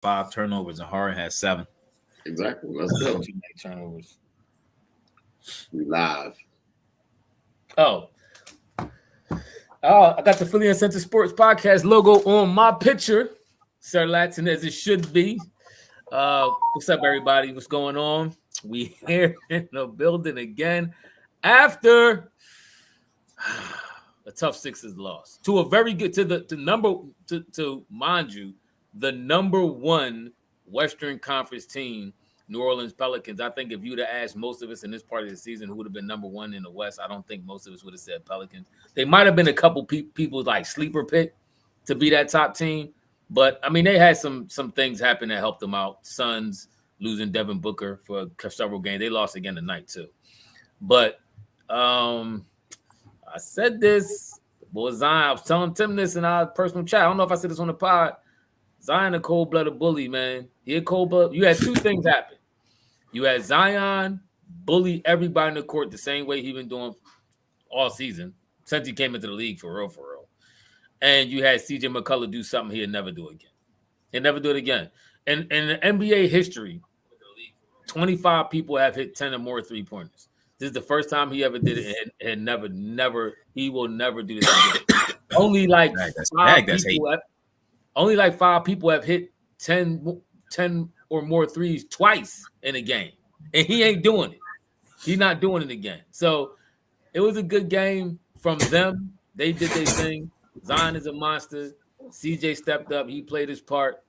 5 turnovers, and Harden had 7. Exactly. Let's go. Too many turnovers. We live. Oh, I got the Philly Uncensored Sports Podcast logo on my picture. Sir Latin as it should be. What's up, everybody? What's going on? We here in the building again after a tough Sixers loss to a very good to mind you, the number one Western Conference team, New Orleans Pelicans. I think if you'd have asked most of us in this part of the season who would have been number one in the West, I don't think most of us would have said Pelicans. They might have been a couple people like sleeper pick to be that top team, but I mean they had some things happen that helped them out. Suns losing Devin Booker for several games. They lost again tonight too. But I said this, boy Zion. I was telling Tim this in our personal chat. I don't know if I said this on the pod. Zion a cold-blooded bully, man. He a cold-blooded. You had two things happen. You had Zion bully everybody in the court the same way he been doing all season since he came into the league for real. And you had CJ McCollum do something he'll never do again. He'll never do it again. And in the NBA history, 25 people have hit 10 or more three-pointers. This is the first time he ever did it, and never, he will never do this again. Only like five people have hit 10 or more threes twice in a game, and he ain't doing it. He's not doing it again. So it was a good game from them. They did their thing. Zion is a monster. CJ stepped up. He played his part.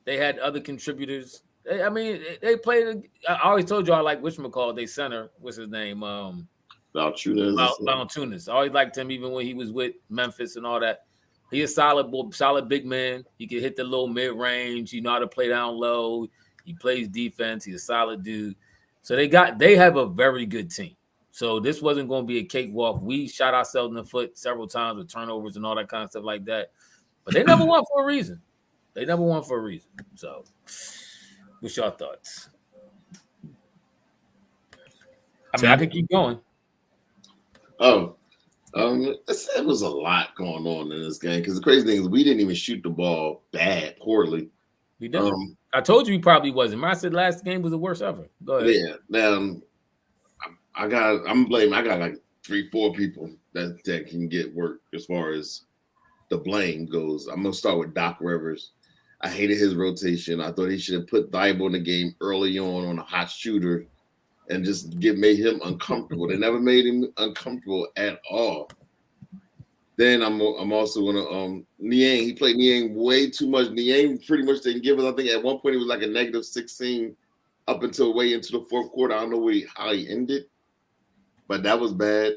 They had other contributors. They played. I always told you I like whatchamacallit, they center. What's his name? Valanciunas. I always liked him even when he was with Memphis and all that. He's a solid big man. He can hit the low mid-range. He know how to play down low. He plays defense. He's a solid dude. So they have a very good team. So this wasn't going to be a cakewalk. We shot ourselves in the foot several times with turnovers and all that kind of stuff like that. But they never won for a reason. So what's your thoughts? I could keep going. It was a lot going on in this game because the crazy thing is we didn't even shoot the ball poorly. We didn't. I told you we probably wasn't. I said last game was the worst ever. Go ahead. Yeah. I got like 3-4 people that can get work as far as the blame goes. I'm gonna start with Doc Rivers. I hated his rotation. I thought he should have put Thibault in the game early on a hot shooter and just made him uncomfortable. They never made him uncomfortable at all. Then I'm also gonna Niang. He played Niang way too much. Niang pretty much didn't give us. I think at one point he was like a negative 16 up until way into the fourth quarter. I don't know how he ended, but that was bad.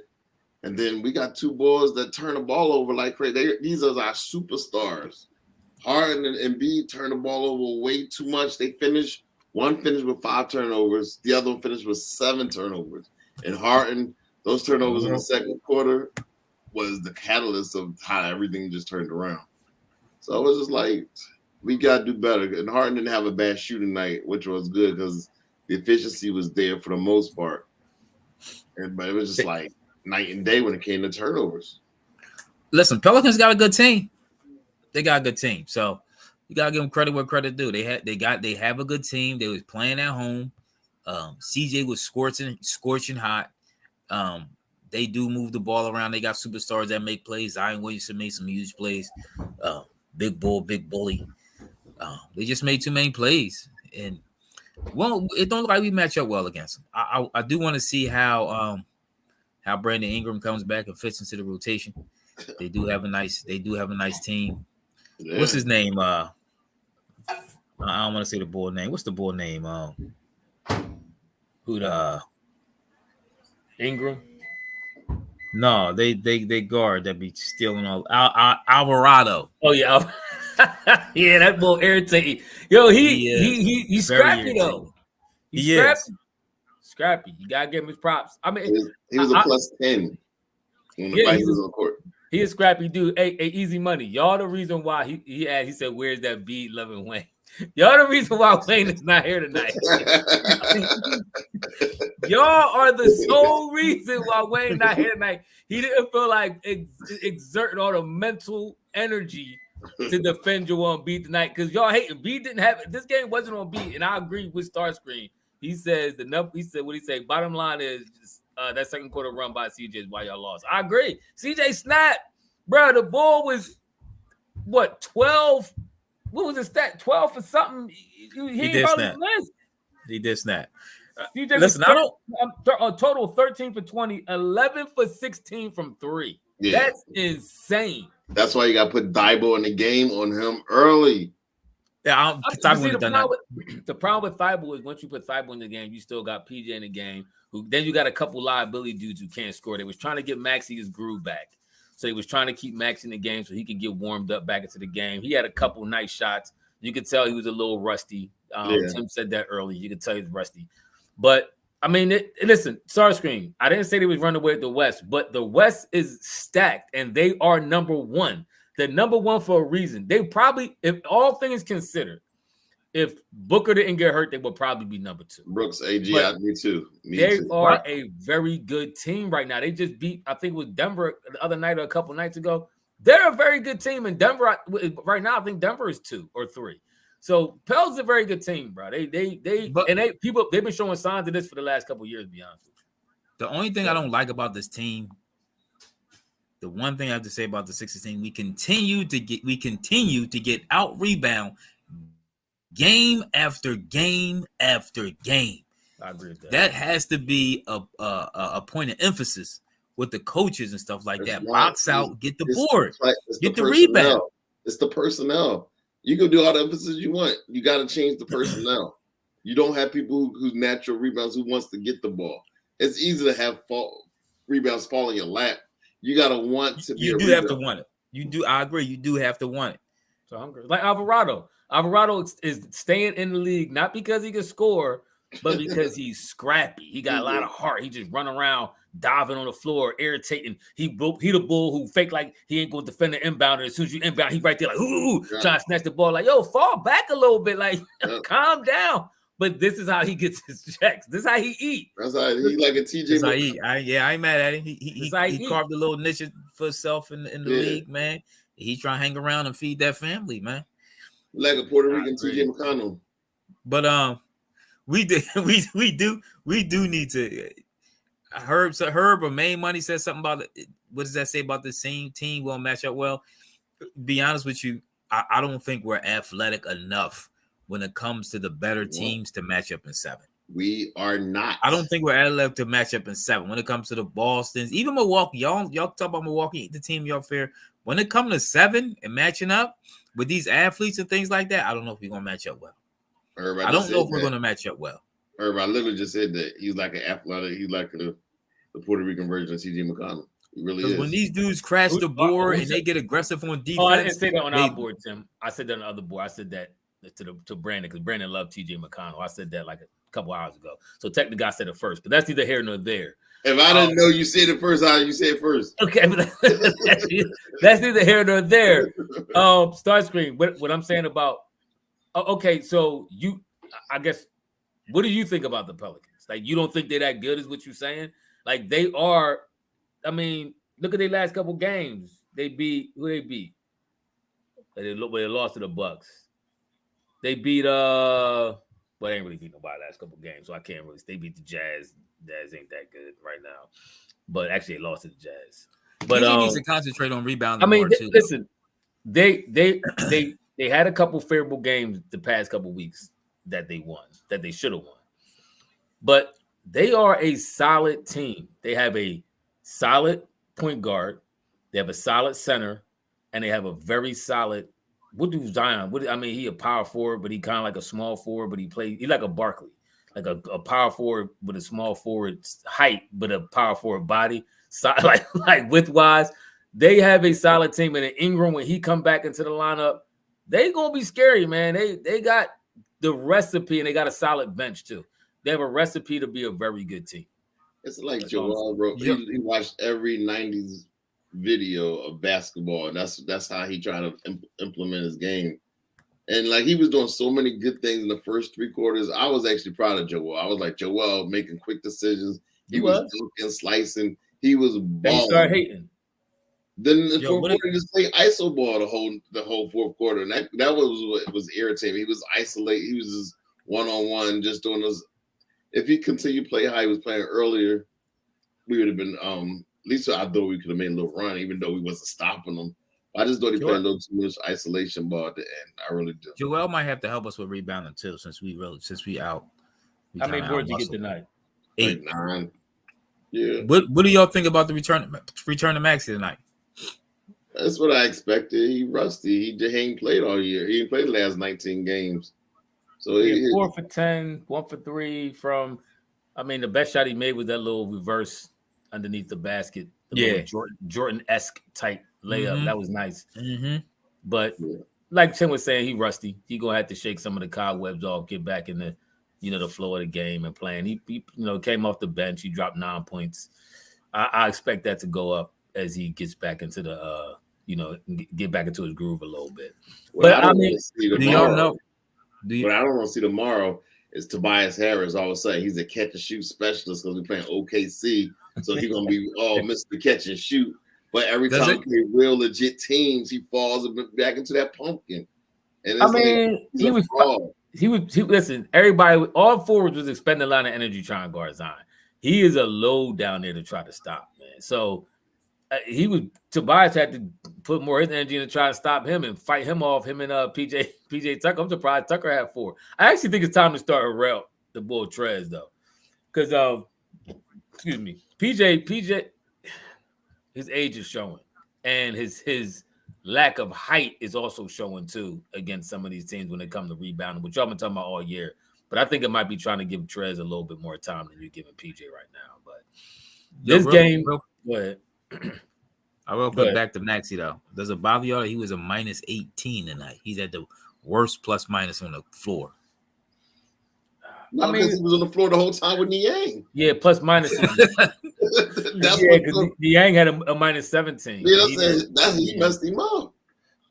And then we got two boys that turn the ball over like crazy. These are our superstars. Harden and Embiid turn the ball over way too much. One finished with 5 turnovers. The other one finished with 7 turnovers. And Harden, those turnovers in the second quarter was the catalyst of how everything just turned around. So it was just like, we got to do better. And Harden didn't have a bad shooting night, which was good because the efficiency was there for the most part. But it was just like night and day when it came to turnovers. Listen, Pelicans got a good team. They got a good team. So you gotta give them credit where credit due. They have a good team. They was playing at home. CJ was scorching hot. They do move the ball around. They got superstars that make plays. Zion Williamson made some huge plays. Big bully. They just made too many plays, and it don't look like we match up well against them. I do want to see how Brandon Ingram comes back and fits into the rotation. They do have a nice team. Yeah. What's his name? I don't want to say the boy name. What's the boy name? Ingram? No, they guard that be stealing all Alvarado. Oh yeah. Yeah, that boy irritating. Yo, he's scrappy though. He's scrappy. You gotta give him his props. I mean, he was a plus 10 when the fight was on the court. He a scrappy dude. Hey, easy money. Y'all the reason why he said, "Where's that beat loving Wayne?" Y'all the reason why Wayne is not here tonight. Y'all are the sole reason why Wayne not here tonight. He didn't feel like exerting all the mental energy to defend Joel Embiid tonight because y'all hate Embiid didn't have this game wasn't on beat, and I agree with Starscream. He says he said what he say. Bottom line is that second quarter run by CJ is why y'all lost. I agree. CJ snapped, bro. The ball was what 12. What was his stat? 12 for something. He did snap. He did snap. Listen, I don't a total 13 for 20, 11 for 16 from 3. Yeah. That's insane. That's why you got to put Thibault in the game on him early. Yeah, the problem with Thibault is once you put Thibault in the game, you still got PJ in the game. Then you got a couple liability dudes who can't score. They was trying to get Maxey his groove back. So he was trying to keep Maxey in the game so he could get warmed up back into the game. He had a couple nice shots. You could tell he was a little rusty. Tim said that early. You could tell he was rusty. But, I mean, listen, Starscream, I didn't say they was running away at the West, but the West is stacked, and they are number one. They're number one for a reason. They probably, if all things considered, if Booker didn't get hurt, they would probably be number 2. Brooks, AG, me too. They are a very good team right now. They just beat, I think it was Denver the other night or a couple nights ago. They're a very good team, and Denver, right now, I think Denver is 2 or 3. So Pel's a very good team, bro. They've been showing signs of this for the last couple of years, to be honest with you. The only thing I don't like about this team, the one thing I have to say about the Sixers team, we continue to get out rebound game after game after game. I agree with that. That has to be a point of emphasis with the coaches and stuff like that. Box out, get the board, get the rebound. It's the personnel. You can do all the emphasis you want. You got to change the personnel. You don't have people who's natural rebounds who wants to get the ball. It's easy to have rebounds fall in your lap. You got to want to be You do have to want it. You do. I agree. You do have to want it. So I'm good. Like Alvarado. Alvarado is staying in the league not because he can score, but because he's scrappy. He got a lot of heart. He just run around diving on the floor, irritating. He the bull who fake like he ain't going to defend the inbounder. As soon as you inbound, he right there like, trying to snatch the ball. Like, yo, fall back a little bit. Like, calm down. But this is how he gets his checks. This is how he eat. That's how he like a TJ. I ain't mad at him. He carved a little niche for himself in the league, man. He's trying to hang around and feed that family, man. Like a Puerto Rican TJ McCollum. But we do need to. Herb or Main Money said something about it. What does that say about the same team won't match up well? Be honest with you, I don't think we're athletic enough when it comes to the better teams to match up in 7. We are not. I don't think we're athletic to match up in 7. When it comes to the Bostons, even Milwaukee, y'all talk about Milwaukee, the team y'all fear. When it comes to 7 and matching up with these athletes and things like that, I don't know if we're gonna match up well. I don't know if we're gonna match up well. I literally just said that he's like an athletic. He's like the Puerto Rican version of TJ McCollum. He really is. When these dudes crash the board and they get aggressive on defense. I didn't say that on our board, Tim. I said that on the other board. I said that to Brandon because Brandon loved TJ McConnell. I said that like a couple hours ago. So technically, I said it first, but that's neither here nor there. If I didn't know you said it first, how you say it first? Okay, but that's neither here nor there. Starscream. What I'm saying about okay, so I guess. What do you think about the Pelicans? Like, you don't think they're that good is what you're saying? Like, they are, I mean, look at their last couple games. They beat, who they beat? They lost to the Bucks. They beat, well, they ain't really beat nobody last couple games, so I can't really, they beat the Jazz. Jazz ain't that good right now. But actually, they lost to the Jazz. But he needs to concentrate on rebounding. I mean, listen, they had a couple favorable games the past couple weeks that they won, that they should have won. But they are a solid team. They have a solid point guard. They have a solid center. And they have a very solid, what do Zion? He a power forward, but he kind of like a small forward, but he's like a Barkley. Like a power forward with a small forward height, but a power forward body. So, like width-wise, they have a solid team. And Ingram, when he come back into the lineup, they going to be scary, man. They got the recipe, and they got a solid bench too. They have a recipe to be a very good team. It's like Joel, bro. He watched every 90s video of basketball, and that's how he tried to implement his game. And like he was doing so many good things in the first 3 quarters. I was actually proud of Joel. I was like, Joel making quick decisions. He was dunking, slicing. He was balling. He started hating. Then in the fourth quarter, he just played ISO ball the whole fourth quarter, and that was what was irritating. He was isolated. He was just one-on-one, just doing those. If he continued to play how he was playing earlier, we would have been at least I thought we could have made a little run, even though we wasn't stopping him. I just thought he played a little too much isolation ball at the end. I really do. Joel might have to help us with rebounding too, since we out. How many boards you get tonight? 8. Like 9. Yeah. What do y'all think about the return to Maxey tonight? That's what I expected. He rusty. He ain't played all year. He ain't played the last 19 games. So he 4 for 10, 1 for 3 from. I mean, the best shot he made was that little reverse underneath the basket. Jordan-esque type layup. Mm-hmm. That was nice. Mm-hmm. But like Tim was saying, he rusty. He gonna have to shake some of the cobwebs off, get back in the the flow of the game and playing. He came off the bench. He dropped 9 points. I expect that to go up as he gets back into the get back into his groove a little bit. But I do y'all know? What I don't want to see tomorrow is Tobias Harris. All of a sudden, he's a catch and shoot specialist because we're playing OKC, so he's gonna be Mr. Catch and Shoot. But every time we play real legit teams, he falls back into that pumpkin. And he was listen. Everybody, all forwards was expending a lot of energy trying to guard Zion. He is a load down there to try to stop, man. So Tobias had to put more energy to try to stop him and fight him off. Him and PJ Tucker. I'm surprised Tucker had 4. I actually think it's time to start around the bull Trez though, because excuse me, PJ, his age is showing, and his lack of height is also showing too against some of these teams when they come to rebounding, which y'all been talking about all year. But I think it might be trying to give Trez a little bit more time than you're giving PJ right now. But this game, go ahead. I will put back to Maxey though. Does it bother y'all that he was a minus 18 tonight? He's at the worst plus minus on the floor. No, I mean, he was on the floor the whole time with Niang. Yeah, plus minus. Because Niang had a minus 17. Yeah, he messed him up.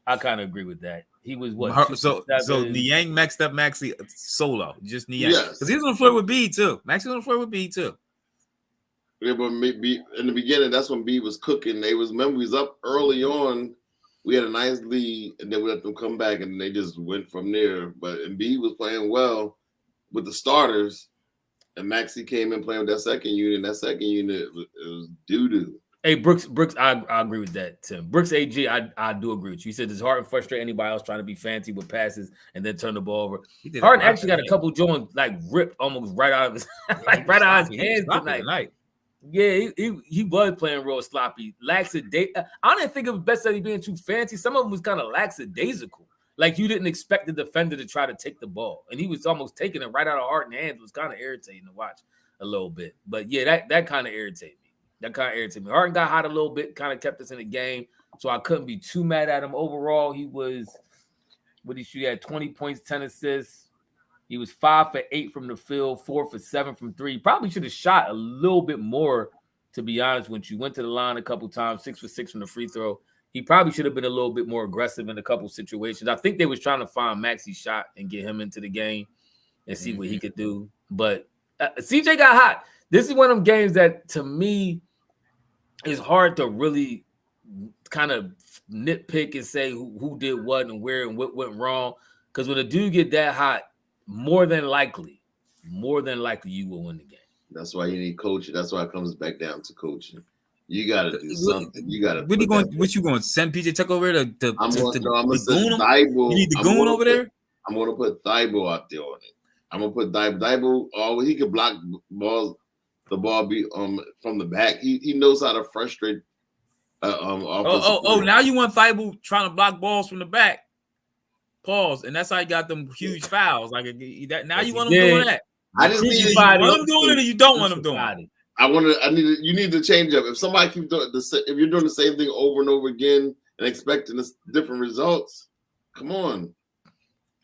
I kind of agree with that. He was what? So Niang maxed up Maxey solo, just Niang. Yes, because he was on the floor with B too. Maxey was on the floor with B too. Yeah, but maybe in the beginning, that's when B was cooking. He was up early on. We had a nice lead, and then we let them come back, and they just went from there. But B was playing well with the starters, and Maxey came in playing with that second unit. And that second unit was doo-doo. Hey, Brooks, I agree with that, Tim. Brooks AG, I do agree with you. He said it's hard to frustrate anybody else trying to be fancy with passes and then turn the ball over. Harden actually got a couple joints like ripped almost right out of his right out of his hands tonight. Yeah, he was playing real sloppy. Lackadaisical. I didn't think it was best that he being too fancy. Some of them was kind of lackadaisical. Like you didn't expect the defender to try to take the ball. And he was almost taking it right out of Harden's hands. It was kind of irritating to watch a little bit. But yeah, that kind of irritated me. Harden got hot a little bit, kind of kept us in the game. So I couldn't be too mad at him. Overall, he had 20 points, 10 assists. He was 5 for 8 from the field, 4 for 7 from 3. Probably should have shot a little bit more, to be honest. When you went to the line a couple times, 6 for 6 from the free throw, he probably should have been a little bit more aggressive in a couple situations. I think they was trying to find Maxey's shot and get him into the game and see what he could do. But CJ got hot. This is one of them games that, to me, is hard to really kind of nitpick and say who did what and where and what went wrong. Because when a dude get that hot, more than likely, you will win the game. That's why you need coaching. That's why it comes back down to coaching. You got to do something. You got to. What you going to send PJ Tucker over there to I'm going to send Thibault. You need the goon over there. I'm going to put Thibault out there on it. I'm going to put Thibault. He can block balls. The ball be from the back. He knows how to frustrate. Now you want Thibault trying to block balls from the back. Pause, and that's how he got them huge fouls. Like that. Now you want him doing that. I just need you want him doing it, or you don't want him doing it. You need to change up. If somebody keeps doing if you're doing the same thing over and over again and expecting different results, come on.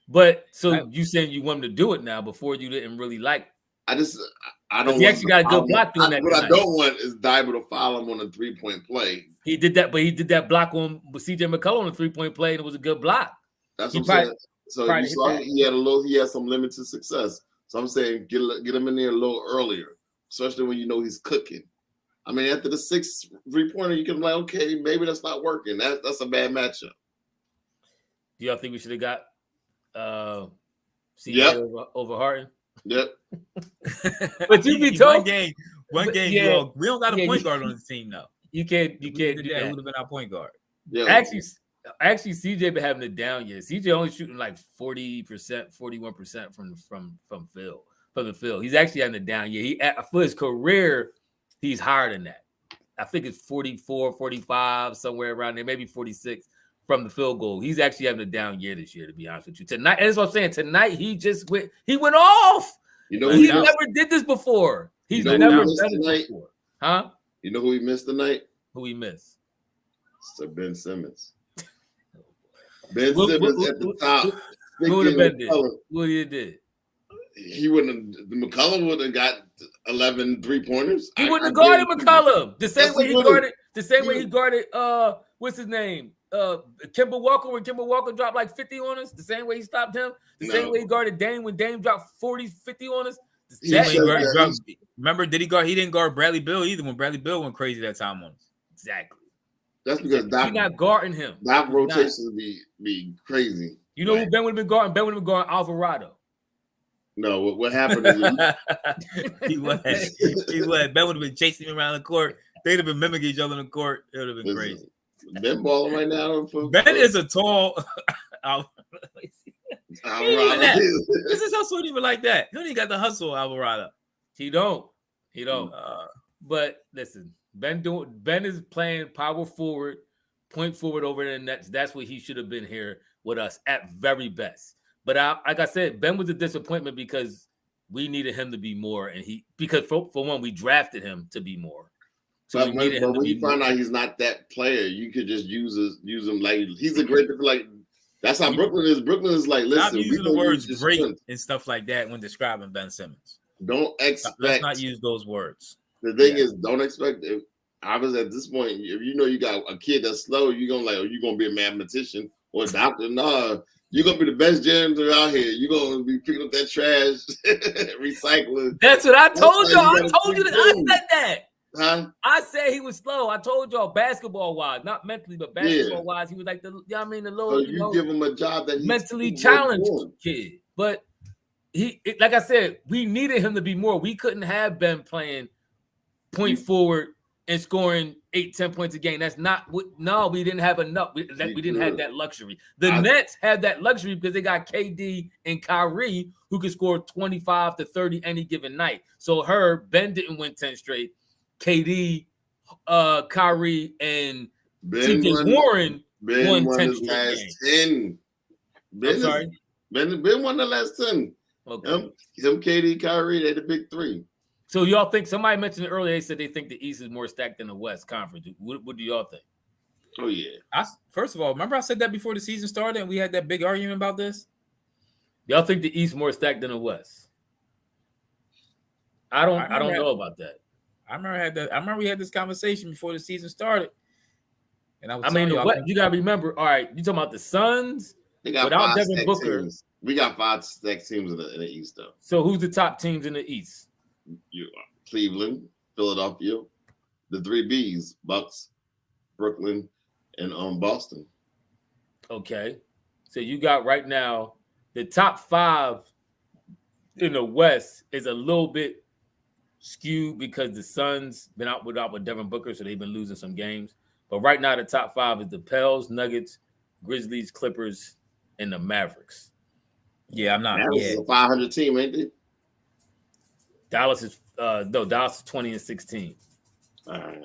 But so you saying you want him to do it now before you didn't really like? I don't. He actually got a good block doing that. What I don't want is Thibault to foul him on a 3-point play. He did that, but he did that block with CJ McCollum on a 3-point play, and it was a good block. That's what I'm saying. So you saw he had some limited success. So I'm saying get him in there a little earlier, especially when you know he's cooking. I mean, after the 6 3-pointer, you can be like, okay, maybe that's not working. That's a bad matchup. Do y'all think we should have got CJ Yep. over Harden? Yep. But you be told one game, yeah, we don't got a point guard on the team though. You can't do that. Who would have been our point guard? Yeah. Actually, CJ been having it down yet. CJ only shooting like 40%, 41% from the field. He's actually having it down yet. For his career, he's higher than that. I think it's 44, 45, somewhere around there, maybe 46 from the field goal. He's actually having a down year this year, to be honest with you. Tonight, that's what I'm saying. Tonight, he went off. You know, he never did this before. He's never done this before. Huh? You know who he missed tonight? Who he missed? So Ben Simmons. Ben Simmons at the top. Who would have been did? Who he did? He wouldn't have. McCollum would have got 11 3-pointers. He wouldn't have guarded McCollum the same way he guarded. The same way he guarded. What's his name? Kemba Walker. When Kemba Walker dropped like 50 on us. The same way he stopped him. The same way he guarded Dame when Dame dropped 40, 50 on us. Remember, did he guard? He didn't guard Bradley Beal either when Bradley Beal went crazy that time on us. Exactly. That's because Doc, not guarding him. Doc rotations be crazy. You know who Ben would have been guarding? Ben would have been guarding Alvarado. No, what happened is he was. Ben would have been chasing him around the court. They'd have been mimicking each other in the court. It would have been crazy. Ben balling right now. Ben is a tall. This is hustle even like that. He don't even got the hustle, Alvarado. He don't. But listen, Ben is playing power forward, point forward over the Nets. That's what he should have been here with us at very best. But like I said, Ben was a disappointment because we needed him to be more, and because for one, we drafted him to be more. So but when you find out he's not that player, you could just use him like he's a great like. That's how Brooklyn is. Brooklyn is like, listen, stop using the words great and stuff like that when describing Ben Simmons. Don't expect. Let's not use those words. The thing is, don't expect it. Obviously, at this point, if you know you got a kid that's slow, you're gonna be a mathematician or a doctor. Nah, you're gonna be the best janitor out here. You're gonna be picking up that trash, recycling. That's what I told y'all. I told you that. I said that. Huh? I said he was slow. I told y'all basketball wise, not mentally, but basketball wise, he was like the little. So you give him a job that he's mentally challenged kid. But like I said, we needed him to be more. We couldn't have been playing point forward and scoring 8-10 points a game. That's not what. No, we didn't have enough. We didn't have that luxury. The Nets had that luxury because they got KD and Kyrie who could score 25 to 30 any given night. So Ben didn't win 10 straight. KD, Kyrie, and TJ Warren won 10 straight games. Ben won the last 10. Okay. Him, KD, Kyrie, they're the big three. So y'all think somebody mentioned it earlier? They said they think the East is more stacked than the West Conference. What do y'all think? Oh yeah. First of all, remember I said that before the season started, and we had that big argument about this. Y'all think the East more stacked than the West? I don't know about that. I remember we had this conversation before the season started, and you gotta remember. All right, you talking about the Suns? They got without Devin Booker. Teams. We got 5 stacked teams in the East, though. So who's the top teams in the East? Cleveland, Philadelphia, the 3 Bs: Bucks, Brooklyn, and Boston. Okay, so you got right now the top 5 in the West is a little bit skewed because the Suns been out with Devin Booker, so they've been losing some games. But right now, the top 5 is the Pels, Nuggets, Grizzlies, Clippers, and the Mavericks. Yeah, I'm not. Dallas is a 500 team, ain't it? Dallas is 20-16. All right.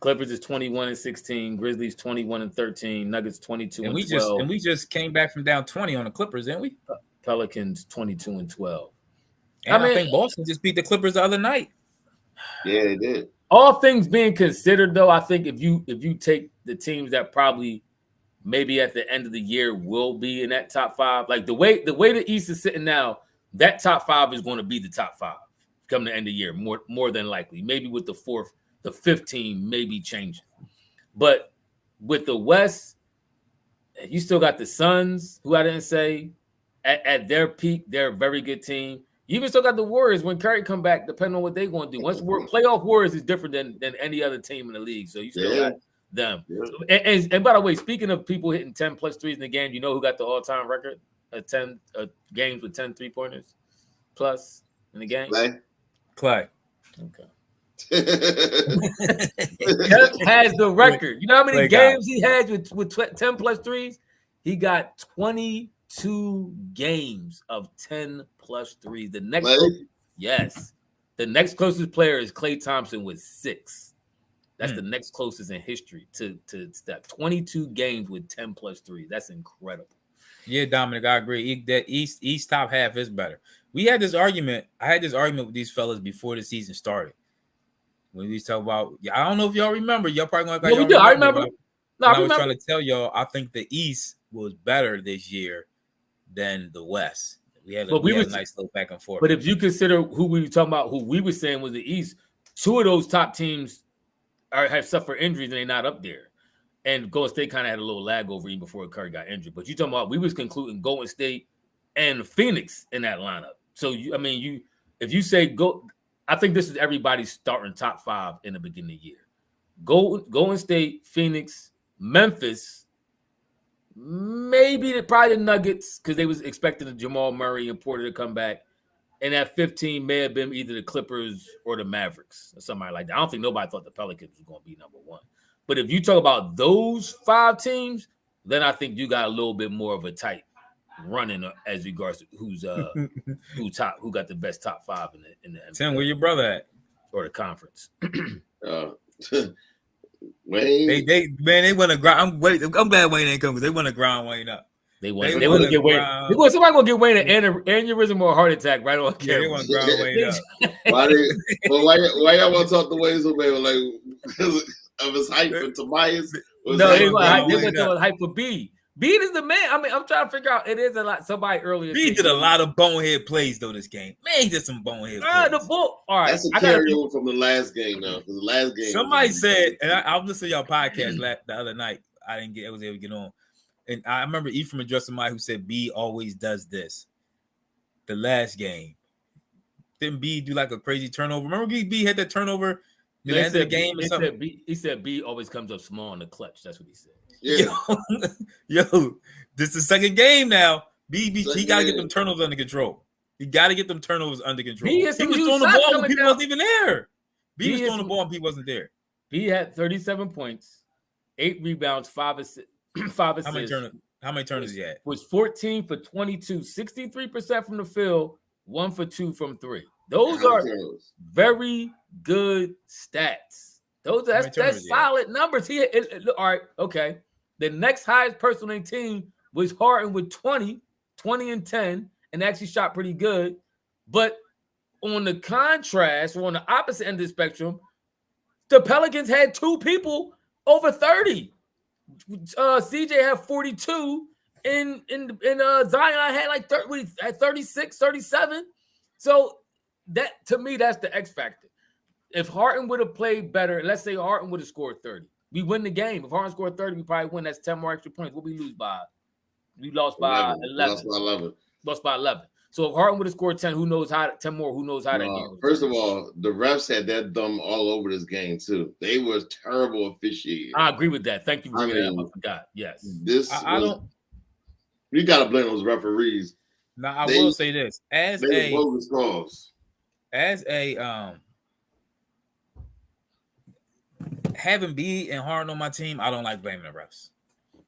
Clippers is 21-16. Grizzlies 21-13. Nuggets 22-12. And we just came back from down 20 on the Clippers, didn't we? Pelicans 22-12. And I think Boston just beat the Clippers the other night. Yeah, they did. All things being considered, though, I think if you take the teams that probably maybe at the end of the year will be in that top 5, like the way the East is sitting now, that top 5 is going to be the top 5 come the end of the year, more than likely. Maybe with the 5th team maybe changing, but with the West, you still got the Suns, who I didn't say at their peak, they're a very good team. You even still got the Warriors when Curry come back, depending on what they're going to do. Once playoff Warriors is different than any other team in the league, so you still got them. Yeah. And by the way, speaking of people hitting 10 plus threes in the game, you know who got the all-time record of 10 games with 10 3-pointers plus in the game? Clay. Okay. Has the record. You know how many games he has with 10 plus threes? He got 22 games of 10 plus threes. The next the next closest player is Klay Thompson with 6. That's the next closest in history to that 22 games with 10 plus threes. That's incredible. Yeah, Dominic, I agree. That East top half is better. We had this argument. I had this argument with these fellas before the season started. When we talk about, I don't know if y'all remember. Y'all probably gonna like. I remember. I was trying to tell y'all, I think the East was better this year than the West. We had a nice little back and forth. But if you consider who we were talking about, who we were saying was the East, 2 of those top teams have suffered injuries and they're not up there. And Golden State kind of had a little lag over even before Curry got injured. But you talking about, we was concluding Golden State and Phoenix in that lineup. So if you say go, I think this is everybody's starting top 5 in the beginning of the year. Golden State, Phoenix, Memphis, maybe probably the Nuggets because they was expecting the Jamal Murray and Porter to come back. And at 15 may have been either the Clippers or the Mavericks or somebody like that. I don't think nobody thought the Pelicans was going to be number 1. But if you talk about those 5 teams, then I think you got a little bit more of a tight running as regards to who got the best top 5 in the NBA. Tim, where your brother at? Or the conference. Wayne. They want to grind. I'm glad Wayne ain't come because they want to grind Wayne up. They want to get Wayne. Somebody gonna get Wayne an aneurysm or a heart attack right on camera. They want to grind Wayne up. Why y'all want to talk to Wayne so bad? Like because of his hype for Tobias? No, they want to hype for B. B is the man. I mean, I'm trying to figure out. It is a lot. Somebody earlier. B did a lot of bonehead plays though this game. Man, he did some bonehead plays. The ball. All right, that's a carryover from the last game now. Because the last game. Somebody said, and I was listening to y'all podcast the other night. I was able to get on. And I remember Ephraim addressed somebody who said B always does this. The last game. Didn't B do like a crazy turnover? Remember B had that turnover at the end of the game or something? He said B always comes up small in the clutch. That's what he said. Yeah. Yo, this is the second game now. He got to get them turnovers under control. He got to get them turnovers under control. He was throwing the ball when people wasn't even there. B was throwing the ball and people wasn't there. B had 37 points, 8 rebounds, 5 assists. 5 assists. How many turners he had? Was 14 for 22, 63% from the field, 1 for 2 from 3. Those are very good stats. That's solid numbers. All right, okay. The next highest person on the team was Harden with 20 and 10, and actually shot pretty good. But on the contrast, or on the opposite end of the spectrum, the Pelicans had 2 people over 30. CJ had 42, and Zion had like 36, 37. So that, to me, that's the X factor. If Harden would have played better, let's say Harden would have scored 30, we win the game. If Harden scored 30, we probably win. That's 10 more extra points. What we lose by? We lost by 11. Lost by 11. So if Harden would have scored 10, 10 more, who knows how that game. First of all, the refs had that dumb all over this game too. They was terrible officiating. I agree with that. Thank you for bringing that up. I forgot. Yes. You gotta blame those referees. Now I will say this. As having B and Harden on my team, I don't like blaming the refs.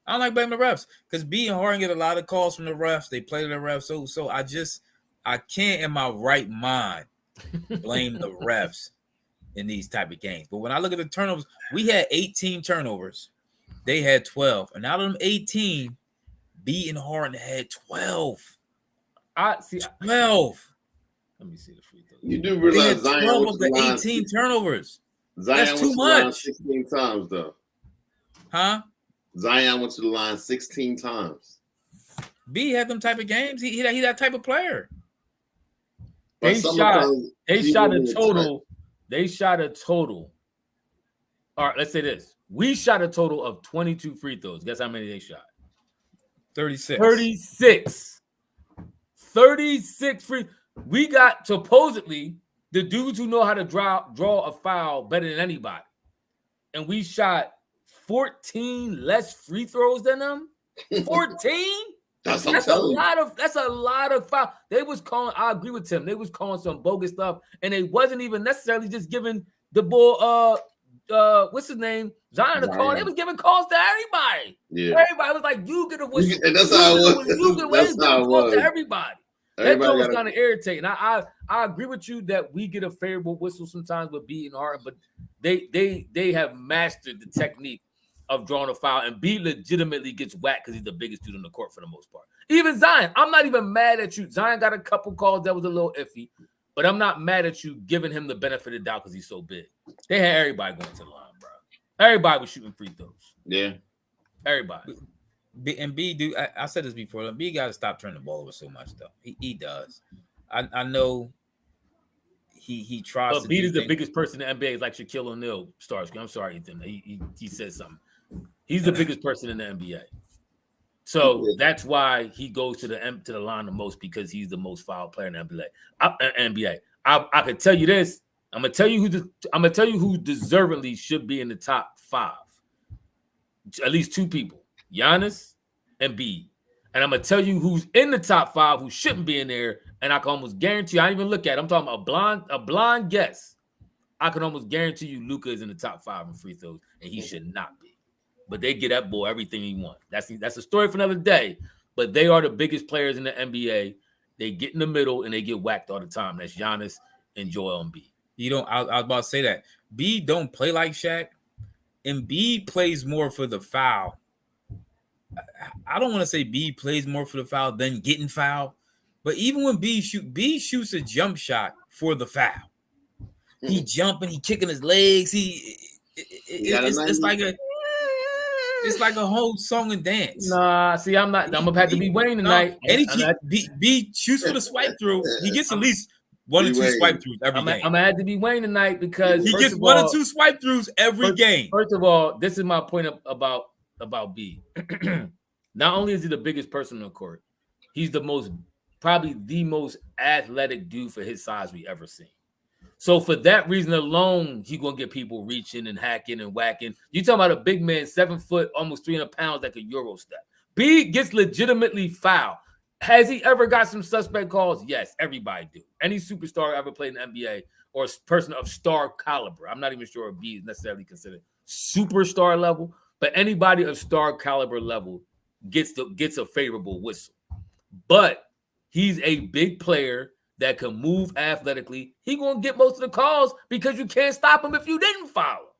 I don't like blaming the refs because B and Harden get a lot of calls from the refs. They play the refs. So I can't in my right mind blame the refs in these type of games. But when I look at the turnovers, we had 18 turnovers. They had 12. And out of them 18, B and Harden had 12. 12. Let me see the free throw. You do realize Zion 12 of the 18 turnovers. Zion That's too went to much. the line 16 times, though. Huh? Zion went to the line 16 times. B had them type of games. He that type of player. They shot a total. All right, let's say this. We shot a total of 22 free throws. Guess how many they shot? 36. 36 free. We got supposedly the dudes who know how to draw a foul better than anybody. And we shot 14 less free throws than them. 14? That's a lot of foul. They was calling, I agree with Tim. They was calling some bogus stuff, and they wasn't even necessarily just giving the ball what's his name? Zion a call. They was giving calls to everybody. Yeah. Everybody was like, you get a whistle. And that's how it was. You get That's how it was. To everybody. That was kind of irritating. I agree with you that we get a favorable whistle sometimes with B and Harden, but they have mastered the technique of drawing a foul, and B legitimately gets whacked because he's the biggest dude on the court for the most part. Even Zion, I'm not even mad at you. Zion got a couple calls that was a little iffy, but I'm not mad at you giving him the benefit of the doubt because he's so big. They had everybody going to the line, bro. Everybody was shooting free throws. Yeah. Everybody. And B, dude, I said this before. B got to stop turning the ball over so much, though. He does. I know he tries to. B is the biggest person in the NBA. Is like Shaquille O'Neal stars. I'm sorry, Ethan. He said something. He's the biggest person in the NBA. So that's why he goes to the line the most, because he's the most foul player in the NBA. I could tell you this. I'm gonna tell you who deservedly should be in the top 5. At least 2 people, Giannis and B. And I'm gonna tell you who's in the top 5 who shouldn't be in there. And I can almost guarantee, I didn't even look at it. I'm talking about a blind guess. I can almost guarantee you Luka is in the top 5 in free throws, and he should not be. But they get that boy everything he wants. That's a story for another day. But they are the biggest players in the NBA. They get in the middle and they get whacked all the time. That's Giannis and Joel Embiid. I was about to say that. B don't play like Shaq. Embiid plays more for the foul. I don't want to say B plays more for the foul than getting fouled. But even when B shoots a jump shot for the foul. He jumping, he kicking his legs. It's like a whole song and dance. Nah, see, I'm gonna have to be Wayne tonight. And B shoots for the swipe through. He gets at least 1 or 2 swipe throughs every game. I'm gonna have to be Wayne tonight because he gets 1 or 2 swipe throughs every game. First of all, this is my point about B. Not only is he the biggest person on the court, he's probably the most athletic dude for his size we ever seen. So for that reason alone, he's gonna get people reaching and hacking and whacking. You talking about a big man, 7 foot, almost 300 pounds, like a Euro step. B gets legitimately fouled. Has he ever got some suspect calls? Yes, everybody do. Any superstar ever played in the NBA or a person of star caliber. I'm not even sure if B is necessarily considered superstar level, but anybody of star caliber level gets a favorable whistle. But he's a big player that can move athletically. He gonna get most of the calls because you can't stop him if you didn't foul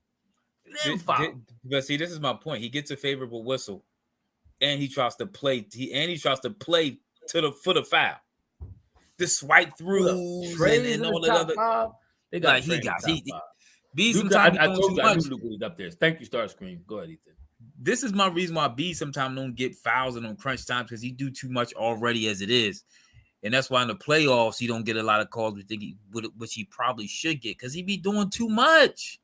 him. But see, this is my point. He gets a favorable whistle, and he tries to play. For the foul. The swipe through and all that other. They got B. Sometimes I told you I knew Luka was up there. Thank you, Starscream. Go ahead, Ethan. This is my reason why B sometimes don't get fouls in on crunch times, because he do too much already as it is. And that's why in the playoffs, he don't get a lot of calls, which he probably should get, because he be doing too much.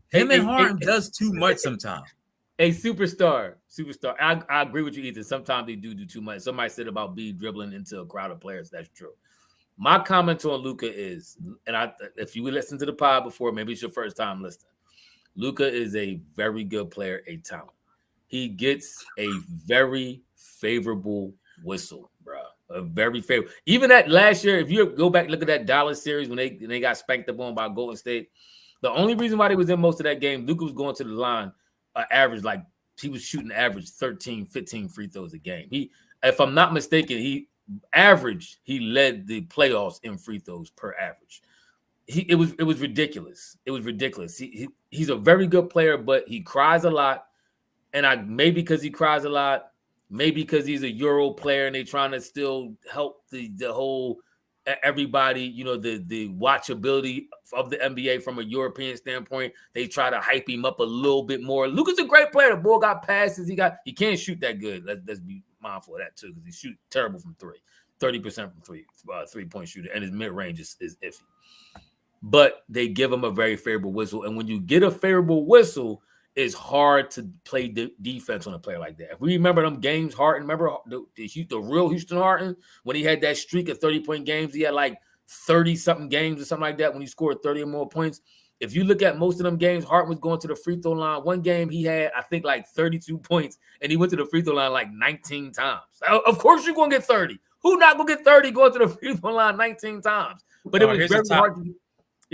Him and Harden does too much sometimes. A superstar. I agree with you, Ethan. Sometimes they do too much. Somebody said about B dribbling into a crowd of players. That's true. My comment on Luka is, and if you listen to the pod before, maybe it's your first time listening. Luka is a very good player, a talent. He gets a very favorable whistle, bro. A very favorable. Even that last year, if you go back look at that Dallas series when they got spanked up on by Golden State, the only reason why they was in most of that game, Luka was going to the line, average, like he was shooting average 13, 15 free throws a game. If I'm not mistaken, he led the playoffs in free throws per average. It was ridiculous. It was ridiculous. He's a very good player, but he cries a lot. And maybe because he cries a lot, maybe because he's a Euro player and they're trying to still help the whole everybody, the watchability of the NBA from a European standpoint. They try to hype him up a little bit more. Luka's a great player. The boy got passes. He can't shoot that good. Let's be mindful of that too, because he shoots terrible from 30% from 3-point shooter, and his mid-range is iffy. But they give him a very favorable whistle. And when you get a favorable whistle, it's hard to play defense on a player like that. If we remember them games, Harden, remember the real Houston Harden, when he had that streak of 30-point games, he had like 30-something games or something like that when he scored 30 or more points. If you look at most of them games, Harden was going to the free throw line. One game he had, I think, like 32 points, and he went to the free throw line like 19 times. Of course you're going to get 30. Who not going to get 30 going to the free throw line 19 times? But it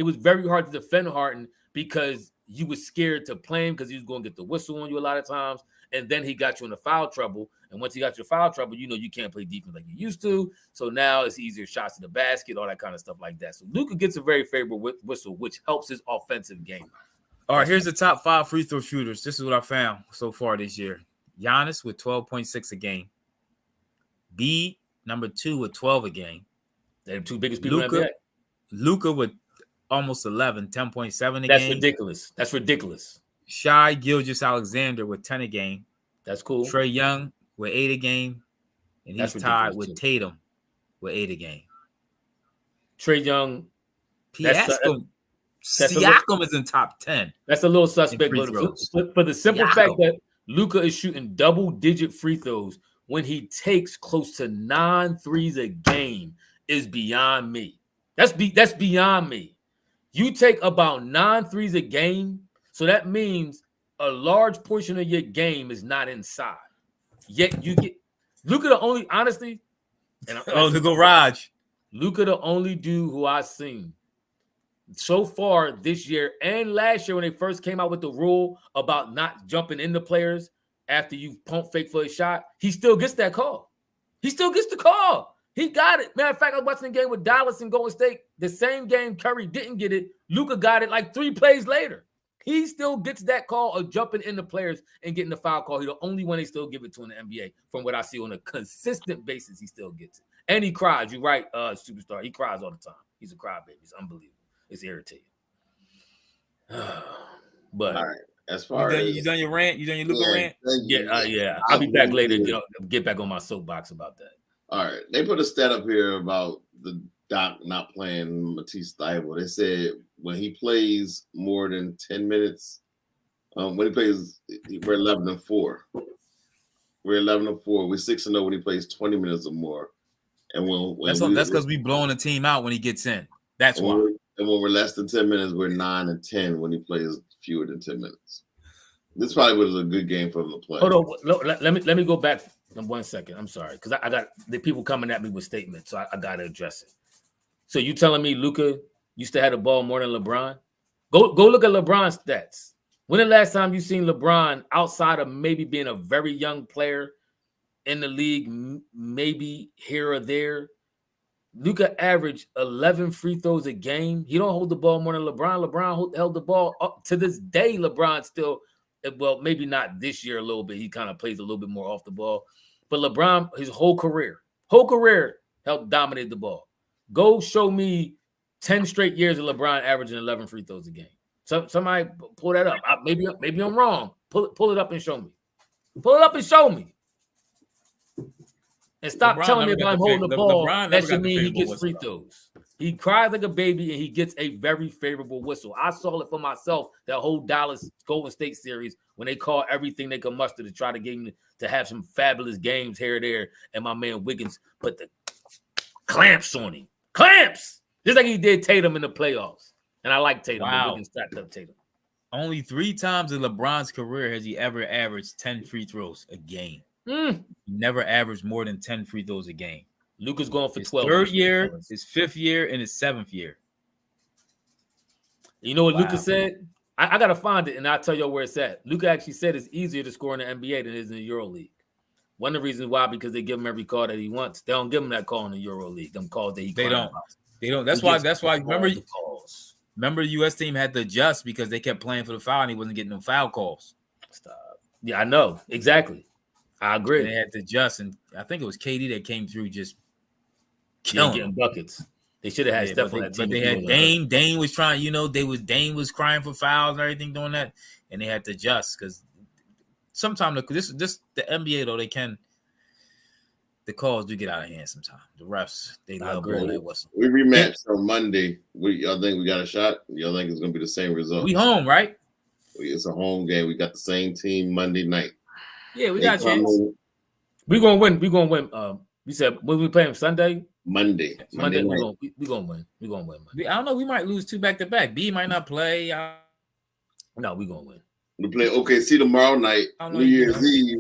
was very hard to defend Harden because you were scared to play him because he was going to get the whistle on you a lot of times. And then he got you in the foul trouble. And once he got you in foul trouble, you know you can't play defense like you used to. So now it's easier shots to the basket, all that kind of stuff like that. So Luka gets a very favorable whistle, which helps his offensive game. All right, here's the top 5 free throw shooters. This is what I found so far this year. Giannis with 12.6 a game. B, number 2 with 12 a game. They're the two biggest people in the NBA. Luka with almost 11, 10.7 a That's game. ridiculous. That's ridiculous. Shai Gilgeous-Alexander with 10 a game. That's cool. Trae Young with 8 a game. And he's tied with Tatum with 8 a game. Trae Young. Siakam is in top 10. That's a little suspect. But for the simple fact that Luka is shooting double-digit free throws when he takes close to 9 threes a game is beyond me. That's beyond me. You take about 9 threes a game, so that means a large portion of your game is not inside. Yet you get Luka the only, honestly, and the garage. Luka the only dude who I've seen so far this year and last year when they first came out with the rule about not jumping into players after you pump fake for a shot, he still gets that call. He still gets the call. He got it. Matter of fact, I was watching the game with Dallas and Golden State. The same game Curry didn't get it. Luka got it like 3 plays later. He still gets that call of jumping into players and getting the foul call. He's the only one they still give it to in the NBA. From what I see on a consistent basis, he still gets it. And he cries. You're right, superstar. He cries all the time. He's a crybaby. It's unbelievable. It's irritating. But all right. As far as you done your rant? You done your Luka rant? Yeah. I'll be back later. Get back on my soapbox about that. All right. They put a stat up here about the Doc not playing Matisse Thybulle. They said when he plays more than 10 minutes, when he plays, we're 11-4. We're 11-4. We're 6-0 when he plays 20 minutes or more. And that's because we blowing the team out when he gets in. That's why. And when we're less than 10 minutes, we're 9-10 when he plays fewer than 10 minutes. This probably was a good game for him to play. Hold on. Let me go back 1 second. I'm sorry, because I got the people coming at me with statements, so I got to address it. So you telling me Luka used to have the ball more than LeBron? Go look at LeBron's stats. When the last time you seen LeBron outside of maybe being a very young player in the league, maybe here or there? Luka averaged 11 free throws a game. He don't hold the ball more than LeBron. LeBron held the ball up to this day. LeBron still, well, maybe not this year a little bit. He kind of plays a little bit more off the ball. But LeBron, his whole career helped dominate the ball. Go show me 10 straight years of LeBron averaging 11 free throws a game. So somebody pull that up. Maybe I'm wrong. Pull it up and show me. Pull it up and show me. And stop telling me if I'm holding the ball, that should mean he gets free throws. He cries like a baby, and he gets a very favorable whistle. I saw it for myself, that whole Dallas Golden State series, when they called everything they could muster to try to get him to have some fabulous games here or there, and my man Wiggins put the clamps on him. Clamps! Just like he did Tatum in the playoffs. And I like Tatum. Wow. Wiggins stacked up Tatum. Only 3 times in LeBron's career has he ever averaged 10 free throws a game. He never averaged more than 10 free throws a game. Luka's going for 12. His 3rd year, his 5th year, and his 7th year. You know what Luka said? I got to find it, and I'll tell you where it's at. Luka actually said it's easier to score in the NBA than it is in the EuroLeague. One of the reasons why, because they give him every call that he wants. They don't give him that call in the EuroLeague. Them calls that they don't. That's why. Remember the U.S. team had to adjust because they kept playing for the foul and he wasn't getting no foul calls. Stop. Yeah, I know. Exactly. I agree. And they had to adjust, and I think it was KD that came through just getting buckets. They should have had Steph on that team. But they had Dame. Dame was trying, Dame was crying for fouls and everything doing that, and they had to adjust because sometimes the NBA though the calls do get out of hand sometimes. The refs they love blowing that whistle. We rematched on Monday. Y'all think we got a shot? Y'all think it's gonna be the same result? We home, right? It's a home game. We got the same team Monday night. Yeah, we got a chance. We're gonna win. We're gonna win. You said when we play them Sunday? Monday Monday night. We're gonna win. We're gonna win. I don't know. We might lose 2 back-to-back. B might not play. No, we're gonna win. We play OKC tomorrow night, New Year's Eve,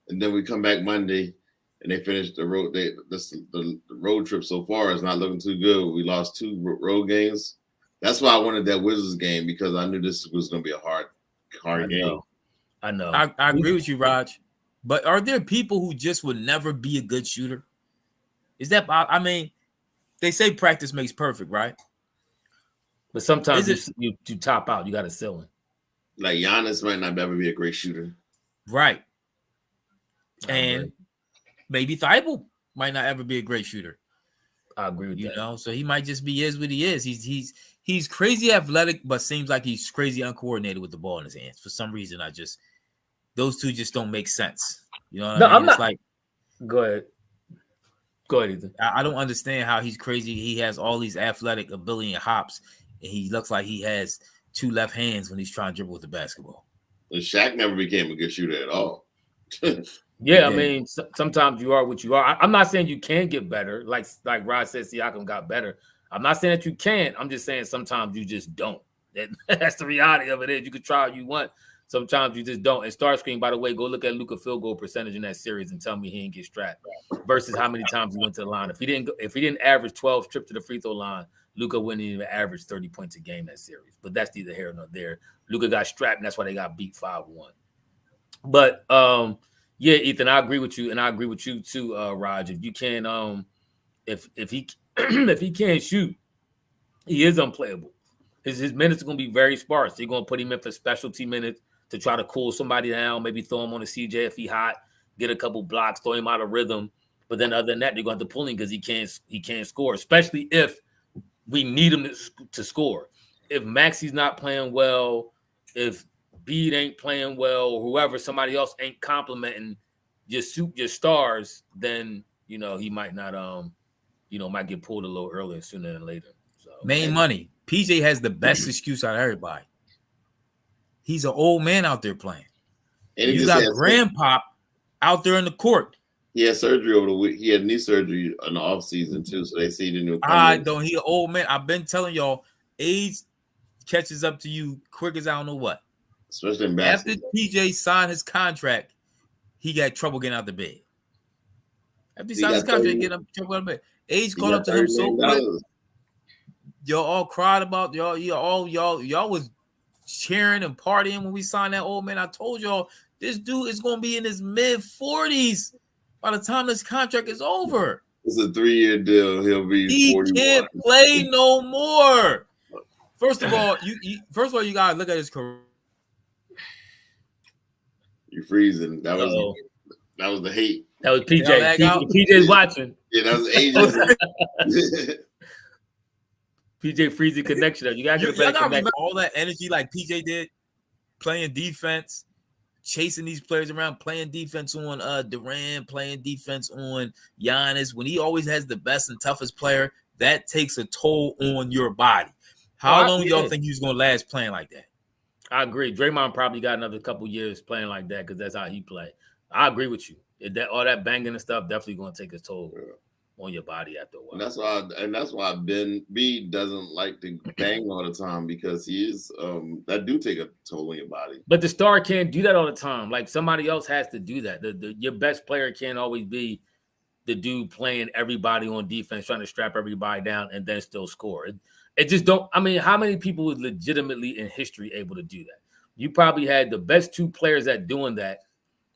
and then we come back Monday, and they finish the road. The road trip so far is not looking too good. We lost 2 road games. That's why I wanted that Wizards game, because I knew this was going to be a hard game. I know. I agree with you, Raj. But are there people who just would never be a good shooter? Is that? I mean, they say practice makes perfect, right? But sometimes you top out. You got a ceiling. Like Giannis might not ever be a great shooter. Right. And maybe Thibault might not ever be a great shooter. I agree with that. You know, so he might just be what he is. He's crazy athletic, but seems like he's crazy uncoordinated with the ball in his hands. For some reason, those two just don't make sense. You know what I mean? I'm not like. Go ahead. Go ahead, Ethan. I don't understand how he's crazy. He has all these athletic ability and hops, and he looks like he has 2 left hands when he's trying to dribble with the basketball. And Shaq never became a good shooter at all. Yeah, I mean, sometimes you are what you are. I'm not saying you can get better. Like Rod said, Siakam got better. I'm not saying that you can't. I'm just saying sometimes you just don't. That's the reality of it. Is you can try all you want. Sometimes you just don't. And Starscream, by the way, go look at Luka field goal percentage in that series and tell me he didn't get strapped versus how many times he went to the line. If he didn't average 12 trips to the free throw line, Luka wouldn't even average 30 points a game that series. But that's neither here nor there. Luka got strapped, and that's why they got beat 5-1. But yeah, Ethan, I agree with you, and I agree with you too, Raj. If you can, if he if he can't shoot, he is unplayable. His minutes are going to be very sparse. They're going to put him in for specialty minutes to try to cool somebody down, maybe throw him on a CJ if he hot, get a couple blocks, throw him out of rhythm. But then other than that, they're going to have to pull him because he can't score, especially if we need him to score. If Maxey's not playing well, if Bede ain't playing well, or whoever, somebody else ain't complimenting your stars, then he might not might get pulled a little earlier sooner than later. So money. PJ has the best excuse out of everybody. He's an old man out there playing. And you got Grandpop out there in the court. He had surgery over the week. He had knee surgery in the off season too, so they see the new. Don't. He an old man. I've been telling y'all, age catches up to you quick as I don't know what. Especially in basketball. After PJ signed his contract, he got trouble getting out the bed. After he signed his contract, getting up trouble out of bed. Age caught up to him so quick. Y'all all cried about y'all was cheering and partying when we signed that old man. I told y'all this dude is gonna be in his mid-40s by the time this contract is over. It's a 3-year deal. He'll be 41. He can't play no more. First of all, you gotta look at his career. You're freezing. That was the hate. That was PJ. PJ's watching. Yeah, that was ages. PJ freezing connection. You gotta remember all that energy like PJ did, playing defense, chasing these players around, playing defense on Durant, playing defense on Giannis. When he always has the best and toughest player, that takes a toll on your body. How long do y'all think he's gonna last playing like that? I agree. Draymond probably got another couple years playing like that because that's how he played. I agree with you. All that banging and stuff definitely gonna take its toll on your body after a while. And that's why B doesn't like to bang all the time, because he is that do take a toll on your body. But the star can't do that all the time. Like somebody else has to do that. Your best player can't always be the dude playing everybody on defense, trying to strap everybody down and then still score. It just don't. I mean, how many people was legitimately in history able to do that? You probably had the best 2 players at doing that,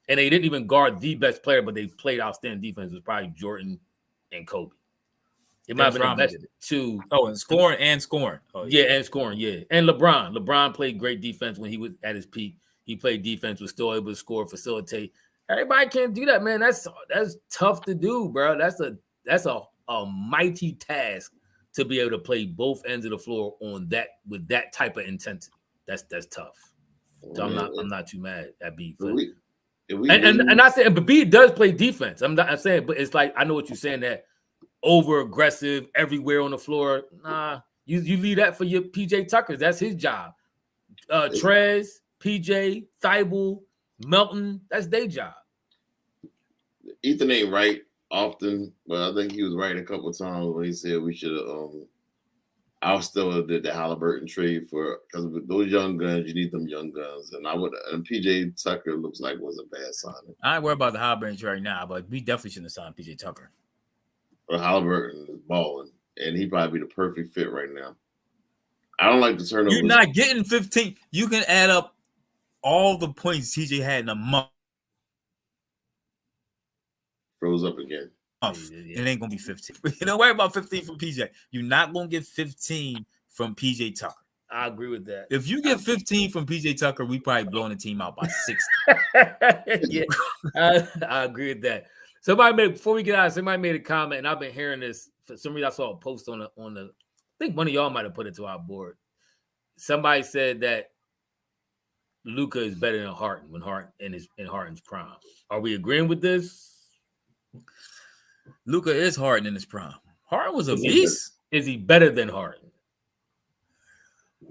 and they didn't even guard the best player, but they played outstanding defense. It was probably Jordan and Kobe. It might have been the best 2. Oh, and scoring. Oh, yeah, and scoring. Yeah, and LeBron. LeBron played great defense when he was at his peak. He played defense, was still able to score, facilitate. Everybody can't do that, man. That's tough to do, bro. That's a mighty task to be able to play both ends of the floor on that with that type of intensity. That's tough. So I'm not too mad at B. And I say, but B does play defense. I'm saying, but it's like I know what you're saying, that over aggressive everywhere on the floor. Nah, you leave that for your PJ Tuckers. That's his job. Trez, PJ, Thibault, Melton. That's their job. Ethan ain't right often, but I think he was right a couple of times when he said we should have. I still did the Halliburton trade because with those young guns, you need them young guns, and PJ Tucker looks like was a bad signing. I ain't worried about the Halliburton trade right now, but we definitely shouldn't have signed PJ Tucker. Well, Halliburton is balling, and he probably be the perfect fit right now. I don't like the turnovers. You're not getting 15. You can add up all the points TJ had in a month. Froze up again. It ain't gonna be 15. Don't worry about 15 from PJ. You're not gonna get 15 from PJ Tucker. I agree with that. If you get 15 from PJ Tucker, we probably blowing the team out by 60. Yeah, I agree with that. Before we get out, somebody made a comment, and I've been hearing this for some reason. I saw a post on the. I think one of y'all might have put it to our board. Somebody said that Luka is better than Harden when in Harden's prime. Are we agreeing with this? Luka is Harden in his prime. Harden was a beast. Is he better than Harden?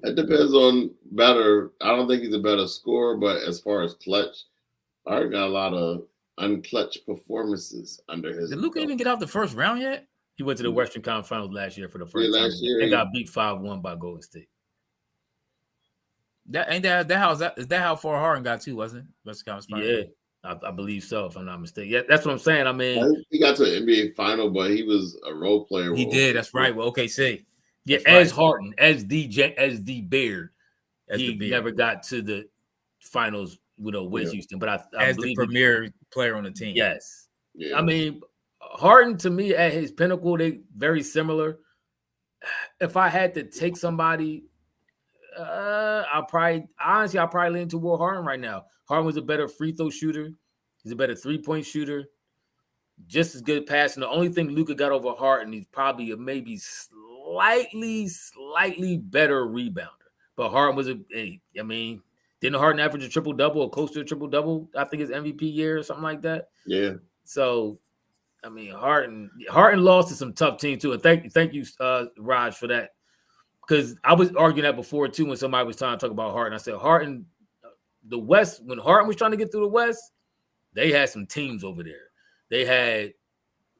It depends on better. I don't think he's a better scorer, but as far as clutch, Harden got a lot of unclutch performances under his. Did Luka even get out the first round yet? He went to the Western Conference Finals last year for the first time. Last year, and got beat 5-1 by Golden State. Is that how far Harden got too, wasn't it? Western Conference Finals? Yeah, I believe so, if I'm not mistaken. Yeah, that's what I'm saying. I mean, he got to an NBA final, but he was a role player. He did. That's right. Well, OKC. Yeah, as Harden, as the Beard, he never got to the finals, with Houston. But I as believe the premier player on the team. Yes. Yeah. I mean, Harden to me at his pinnacle, they very similar. If I had to take somebody, I'll probably lean toward Harden right now. Harden was a better free throw shooter. He's a better 3-point shooter. Just as good passing. The only thing Luka got over Harden, he's probably maybe slightly better rebounder. But Harden was didn't Harden average a triple-double or close to a triple-double? I think his MVP year or something like that. Yeah. So, I mean, Harden lost to some tough teams too. And thank you, Raj, for that. Because I was arguing that before too when somebody was trying to talk about Harden. I said Harden, the West, when Harden was trying to get through the West, they had some teams over there. They had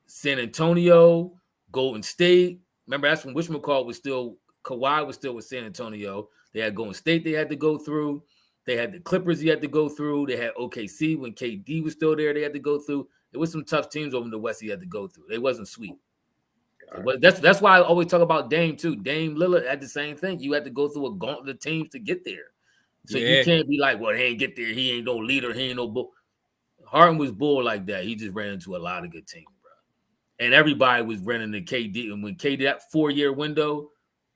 San Antonio, Golden State. Remember, that's when Kawhi was still with San Antonio. They had Golden State they had to go through. They had the Clippers he had to go through. They had OKC when KD was still there. They had to go through. There was some tough teams over in the West he had to go through. They wasn't sweet. Right. That's why I always talk about Dame too. Dame Lillard had the same thing. You had to go through a gauntlet of teams to get there. So you can't be like, well, he ain't get there. He ain't no leader. He ain't no bull. Harden was bull like that. He just ran into a lot of good teams, bro. And everybody was running to KD. And when KD, that 4-year window,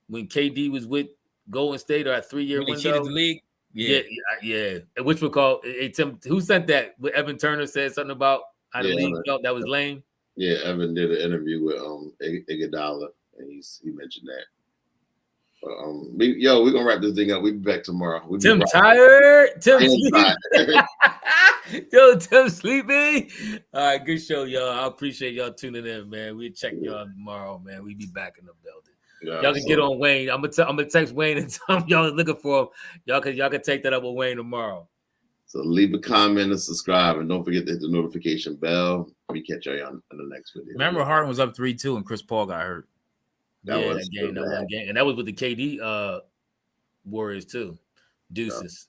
when KD was with Golden State or a 3-year window. He cheated the league. Yeah. And which we call Tim, who sent that? Evan Turner said something about how the league felt that was lame. Yeah, Evan did an interview with Iguodala, and he mentioned that. But, we're gonna wrap this thing up. We'll be back tomorrow. Tim tired. Tim sleepy. Tim sleepy. All right, good show, y'all. I appreciate y'all tuning in, man. We'll check y'all tomorrow, man. We be back in the building. Yeah, y'all can get on Wayne. I'm gonna text Wayne and tell him y'all is looking for him. Y'all can take that up with Wayne tomorrow. So leave a comment and subscribe, and don't forget to hit the notification bell. We catch y'all on the next video. Remember, Harden was up 3-2 and Chris Paul got hurt. That one game, and that was with the KD Warriors too. Deuces.